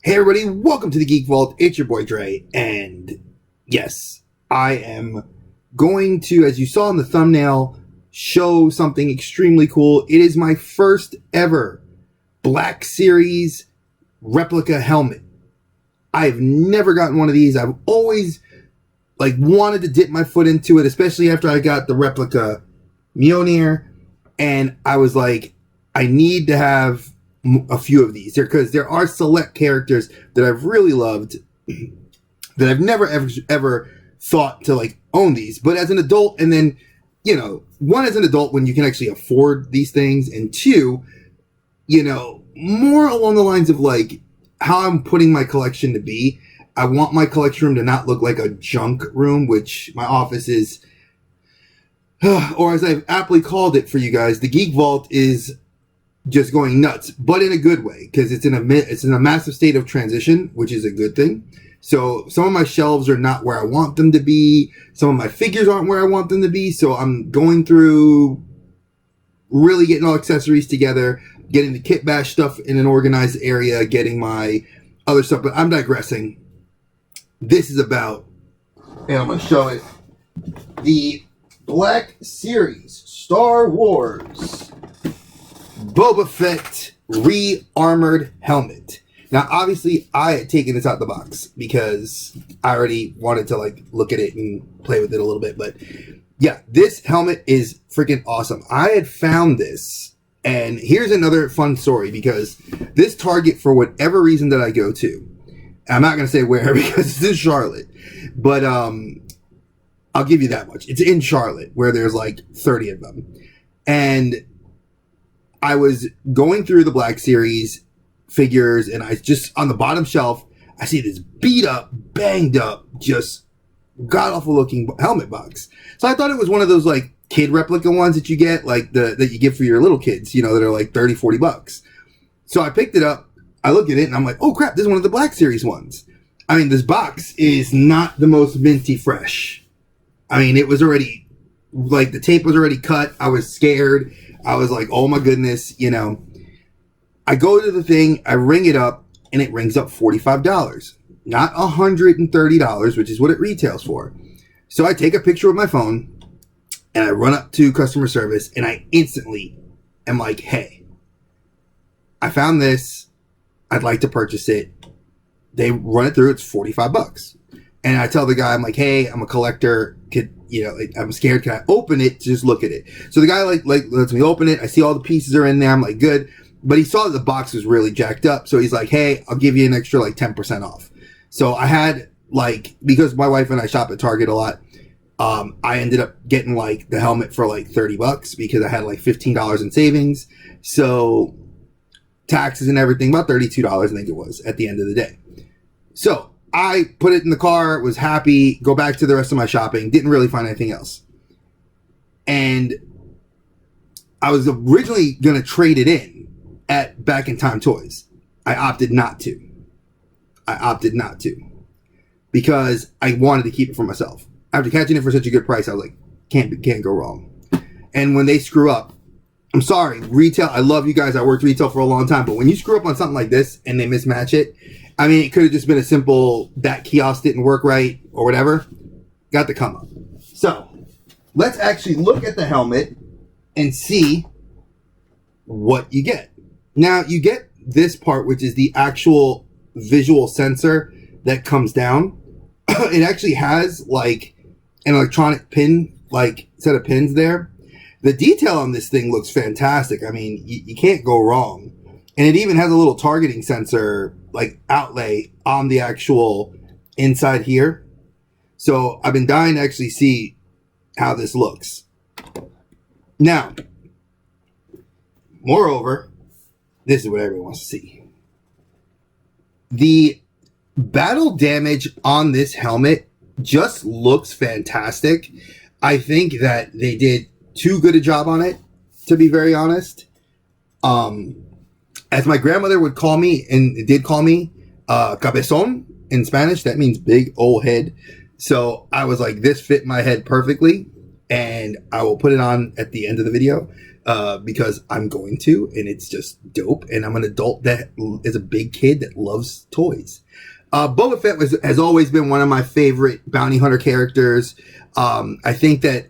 Hey everybody, welcome to the Geek Vault. It's your boy Dre, and yes, I am going to, as you saw in the thumbnail, show something extremely cool. It is my first ever Black Series replica helmet. I've never gotten one of these. I've always wanted to dip my foot into it, especially after I got the replica Mjolnir, and I was like, I need to have a few of these because there are select characters that I've really loved that I've never ever thought to own these. But as an adult, and then one, as an adult when you can actually afford these things, and two, more along the lines of how I'm putting my collection to be. I want my collection room to not look like a junk room, which my office is, or as I've aptly called it for you guys, the Geek Vault is just going nuts, but in a good way, because it's in a massive state of transition, which is a good thing. So some of my shelves are not where I want them to be. Some of my figures aren't where I want them to be. So I'm going through really getting all accessories together, getting the kit bash stuff in an organized area, getting my other stuff. But I'm digressing. This is about, and I'm going to show it, the Black Series Star Wars Boba Fett re-armored helmet. Now, obviously, I had taken this out the box because I already wanted to look at it and play with it a little bit. But yeah, this helmet is freaking awesome. I had found this, and here's another fun story, because this Target, for whatever reason that I go to, I'm not going to say where because it's in Charlotte, but I'll give you that much. It's in Charlotte, where there's 30 of them. And I was going through the Black Series figures, and I just, on the bottom shelf, I see this beat up, banged up, just god-awful looking helmet box. So I thought it was one of those kid replica ones that you get, that you get for your little kids, that are 30, 40 bucks. So I picked it up, I look at it, and I'm like, oh crap, this is one of the Black Series ones. I mean, this box is not the most minty fresh. I mean, it was already, the tape was already cut. I was scared. I was like, oh my goodness, I go to the thing, I ring it up, and it rings up $45, not $130, which is what it retails for. So I take a picture with my phone, and I run up to customer service, and I instantly am like, hey, I found this. I'd like to purchase it. They run it through. It's $45. And I tell the guy, I'm like, hey, I'm a collector. I'm scared. Can I open it to just look at it? So the guy lets me open it. I see all the pieces are in there. I'm like, good. But he saw that the box was really jacked up. So he's like, hey, I'll give you an extra 10% off. So I had because my wife and I shop at Target a lot, I ended up getting the helmet for $30 because I had $15 in savings. So taxes and everything, about $32, I think it was at the end of the day. So I put it in the car, was happy, go back to the rest of my shopping, didn't really find anything else. And I was originally going to trade it in at Back in Time Toys. I opted not to. Because I wanted to keep it for myself. After catching it for such a good price, I was like, can't go wrong. And when they screw up, I'm sorry, retail, I love you guys, I worked retail for a long time, but when you screw up on something like this and they mismatch it, I mean, it could have just been a simple, that kiosk didn't work right, or whatever. Got the come up. So, let's actually look at the helmet and see what you get. Now, you get this part, which is the actual visual sensor that comes down. It actually has, an electronic pin, set of pins there. The detail on this thing looks fantastic. I mean, you can't go wrong. And it even has a little targeting sensor, outlay on the actual inside here. So I've been dying to actually see how this looks. Now, moreover, this is what everyone wants to see. The battle damage on this helmet just looks fantastic. I think that they did too good a job on it, to be very honest. As my grandmother would call me, and did call me, cabezón in Spanish, that means big old head. So I was like, this fit my head perfectly, and I will put it on at the end of the video. because I'm going to, and it's just dope. And I'm an adult that is a big kid that loves toys. Boba Fett has always been one of my favorite bounty hunter characters. I think that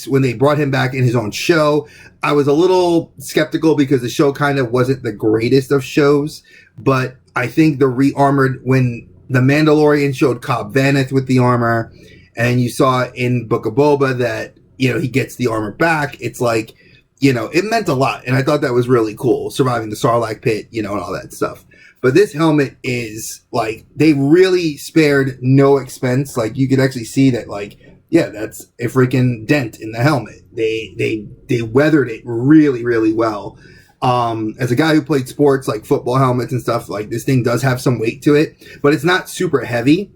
when they brought him back in his own show, I was a little skeptical because the show kind of wasn't the greatest of shows. But I think the re-armored, when the Mandalorian showed Cobb Vanth with the armor, and you saw in Book of Boba that, he gets the armor back, it's like, it meant a lot. And I thought that was really cool, surviving the Sarlacc pit, and all that stuff. But this helmet is like, they really spared no expense. Like, you could actually see that, like, yeah, that's a freaking dent in the helmet. They weathered it really, really well. As a guy who played sports like football helmets and stuff, like, this thing does have some weight to it, but it's not super heavy.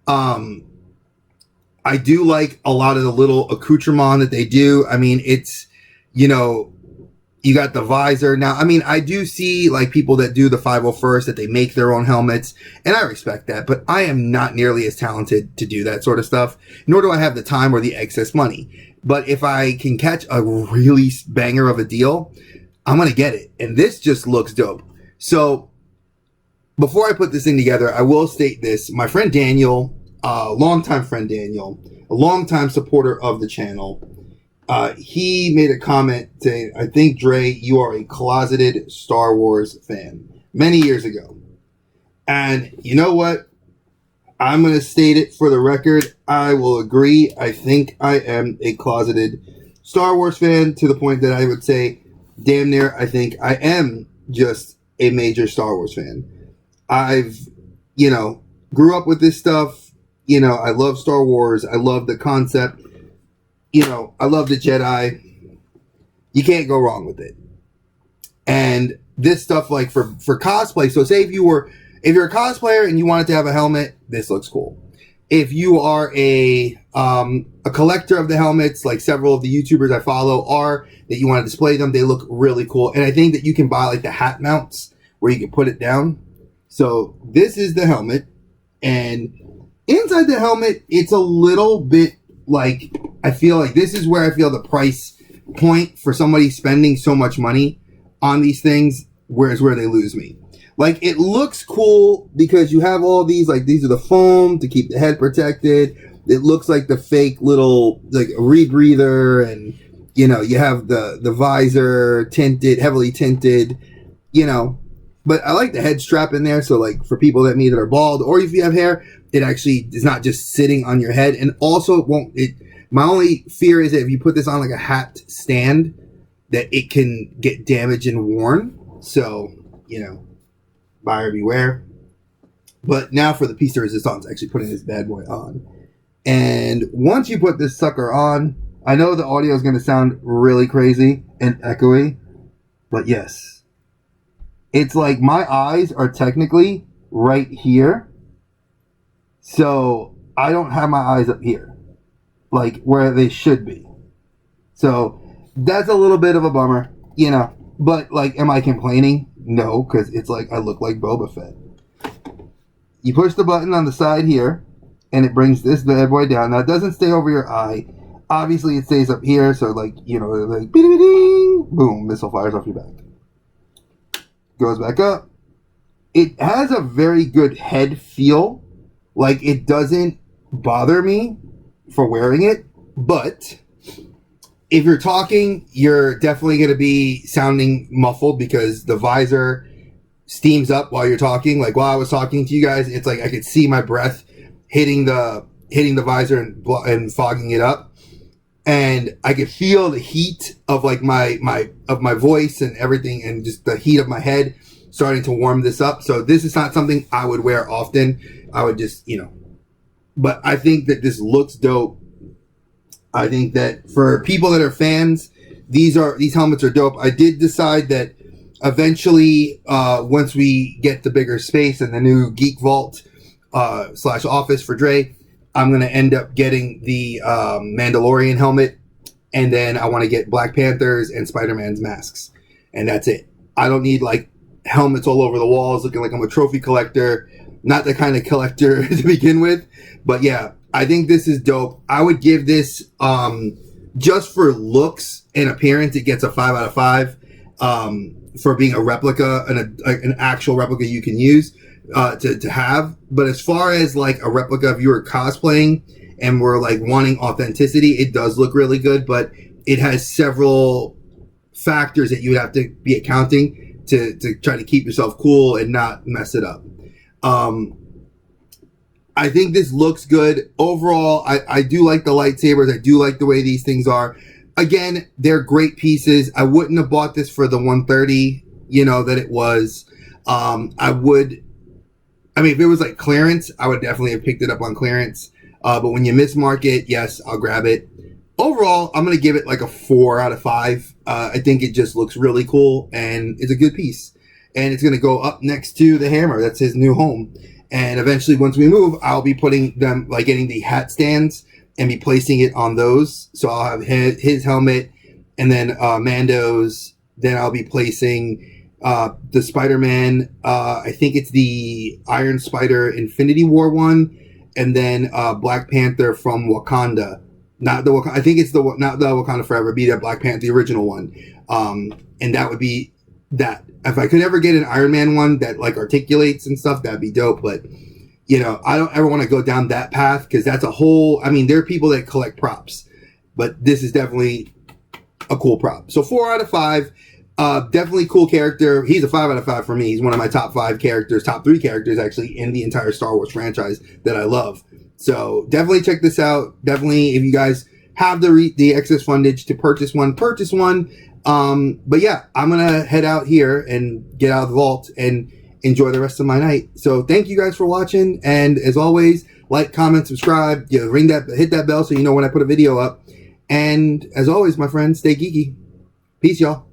I do like a lot of the little accoutrement that they do. I mean, it's, you got the visor. Now, I mean, I do see like people that do the 501st, that they make their own helmets, and I respect that, but I am not nearly as talented to do that sort of stuff, nor do I have the time or the excess money. But if I can catch a really banger of a deal, I'm going to get it. And this just looks dope. So before I put this thing together, I will state this. My friend Daniel, longtime friend Daniel, a longtime supporter of the channel, he made a comment saying, I think, Dre, you are a closeted Star Wars fan, many years ago. And you know what? I'm going to state it for the record. I will agree. I think I am a closeted Star Wars fan, to the point that I would say, damn near, I think I am just a major Star Wars fan. I've, grew up with this stuff. I love Star Wars. I love the concept. I love the Jedi. You can't go wrong with it. And this stuff, like for cosplay. So say if you're a cosplayer and you wanted to have a helmet, this looks cool. If you are a collector of the helmets, like several of the YouTubers I follow are, that you want to display them, they look really cool. And I think that you can buy like the hat mounts where you can put it down. So this is the helmet, and inside the helmet, it's a little bit like, I feel like this is where I feel the price point for somebody spending so much money on these things, where they lose me. Like, it looks cool because you have all these, like, these are the foam to keep the head protected. It looks like the fake little, like, rebreather, and, you have the visor tinted, heavily tinted, but I like the head strap in there. So, like, for people that are bald, or if you have hair, it actually is not just sitting on your head. And also, my only fear is that if you put this on like a hat stand, that it can get damaged and worn. So, buyer beware. But now for the piece de resistance, actually putting this bad boy on. And once you put this sucker on, I know the audio is going to sound really crazy and echoey, but yes. It's like my eyes are technically right here. So I don't have my eyes up here, like where they should be. So that's a little bit of a bummer, but like, am I complaining? No, because it's like, I look like Boba Fett. You push the button on the side here, and it brings this bad boy down. Now, it doesn't stay over your eye. Obviously, it stays up here. So like, like, boom, missile fires off your back. Goes back up. It has a very good head feel. Like, it doesn't bother me for wearing it, but if you're talking, you're definitely going to be sounding muffled because the visor steams up while you're talking. Like, while I was talking to you guys, it's like I could see my breath hitting the visor and fogging it up, and I could feel the heat of like my voice and everything, and just the heat of my head starting to warm this up. So this is not something I would wear often. I would just, but I think that this looks dope. I think that for people that are fans, these helmets are dope. I did decide that eventually, once we get the bigger space and the new Geek Vault / office for Dre, I'm going to end up getting the Mandalorian helmet, and then I want to get Black Panther's and Spider-Man's masks, and that's it. I don't need like helmets all over the walls looking like I'm a trophy collector. Not the kind of collector to begin with, but yeah, I think this is dope. I would give this just for looks and appearance, it gets a 5 out of 5 for being a replica and an actual replica you can use to have. But as far as like a replica, if you were cosplaying and were like wanting authenticity, it does look really good, but it has several factors that you would have to be accounting to try to keep yourself cool and not mess it up. I think this looks good. Overall, I do like the lightsabers. I do like the way these things are. Again, they're great pieces. I wouldn't have bought this for the 130, that it was. If it was like clearance, I would definitely have picked it up on clearance. But when you mismark it, yes, I'll grab it. Overall, I'm going to give it like a 4 out of 5. I think it just looks really cool and it's a good piece. And it's going to go up next to the hammer. That's his new home. And eventually, once we move, I'll be putting them, like getting the hat stands and be placing it on those. So I'll have his helmet and then Mando's. Then I'll be placing the Spider-Man. I think it's the Iron Spider Infinity War one. And then Black Panther from Wakanda. Not the Wakanda. I think it's not the Wakanda Forever. Be the Black Panther, the original one. And that would be that. If I could ever get an Iron Man one that like articulates and stuff, that'd be dope. But I don't ever want to go down that path because that's a whole. There are people that collect props, but this is definitely a cool prop. So 4 out of 5. Definitely cool character. He's a 5 out of 5 for me. He's one of my top 5 characters, top 3 characters actually in the entire Star Wars franchise that I love. So definitely check this out. Definitely, if you guys have the excess fundage to purchase one, purchase one. But yeah, I'm going to head out here and get out of the vault and enjoy the rest of my night. So thank you guys for watching. And as always, like, comment, subscribe, hit that bell so you know when I put a video up. And as always, my friends, stay geeky. Peace, y'all.